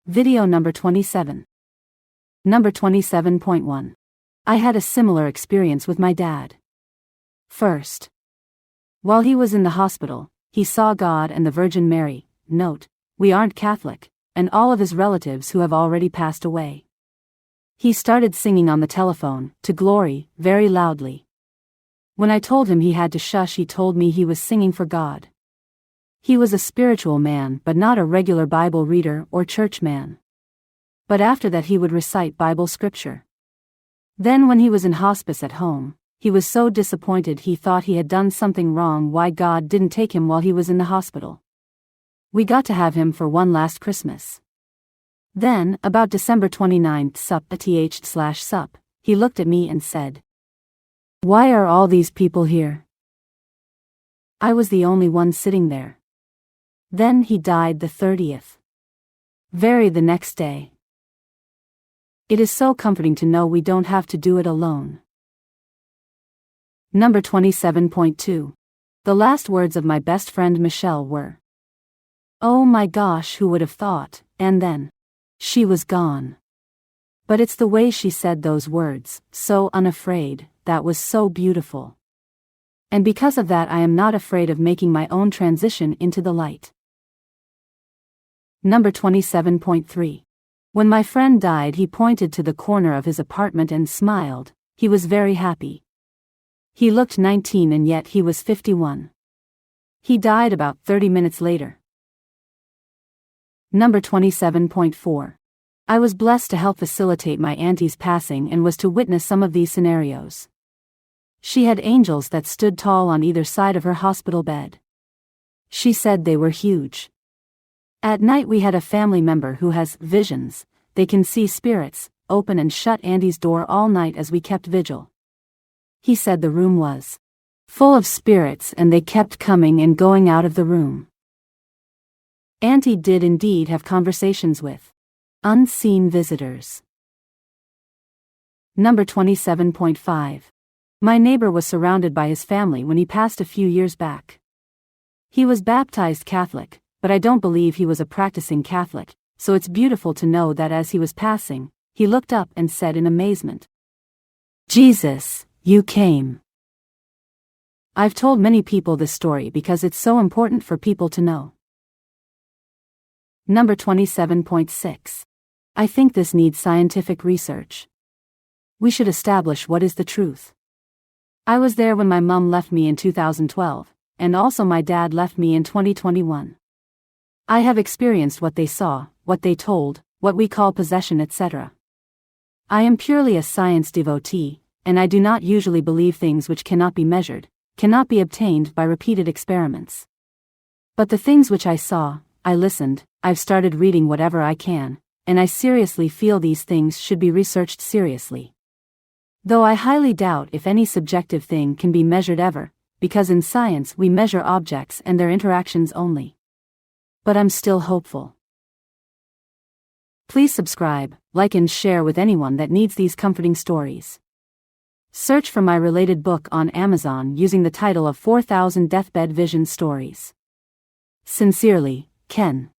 Video number 27. Number 27.1. I had a similar experience with my dad. First, while he was in the hospital, he saw God and the Virgin Mary. Note, we aren't Catholic, and all of his relatives who have already passed away. He started singing on the telephone, to glory, very loudly. When I told him he had to shush, he told me he was singing for God. He was a spiritual man but not a regular Bible reader or church man. But after that he would recite Bible scripture. Then when he was in hospice at home, he was so disappointed he thought he had done something wrong why God didn't take him while he was in the hospital. We got to have him for one last Christmas. Then, about December 29th sup, he looked at me and said, "Why are all these people here?" I was the only one sitting there. Then he died the 30th. Very the next day. It is so comforting to know we don't have to do it alone. Number 27.2. The last words of my best friend Michelle were, "Oh my gosh, who would have thought," and then, she was gone. But it's the way she said those words, so unafraid, that was so beautiful. And because of that I am not afraid of making my own transition into the light. Number 27.3. When my friend died he pointed to the corner of his apartment and smiled. He was very happy. He looked 19 and yet he was 51. He died about 30 minutes later. Number 27.4. I was blessed to help facilitate my auntie's passing and was to witness some of these scenarios. She had angels that stood tall on either side of her hospital bed. She said they were huge. At night we had a family member who has visions. They can see spirits, open and shut Auntie's door all night as we kept vigil. He said the room was full of spirits and they kept coming and going out of the room. Auntie did indeed have conversations with unseen visitors. Number 27.5. My neighbor was surrounded by his family when he passed a few years back. He was baptized Catholic, but I don't believe he was a practicing Catholic, so it's beautiful to know that as he was passing, he looked up and said in amazement, "Jesus, you came." I've told many people this story because it's so important for people to know. Number 27.6. I think this needs scientific research. We should establish what is the truth. I was there when my mum left me in 2012, and also my dad left me in 2021. I have experienced what they saw, what they told, what we call possession, etc. I am purely a science devotee, and I do not usually believe things which cannot be measured, cannot be obtained by repeated experiments. But the things which I saw, I listened, I've started reading whatever I can, and I seriously feel these things should be researched seriously. Though I highly doubt if any subjective thing can be measured ever, because in science we measure objects and their interactions only. But I'm still hopeful. Please subscribe, like and share with anyone that needs these comforting stories. Search for my related book on Amazon using the title of 4,000 Deathbed Vision Stories. Sincerely, Ken.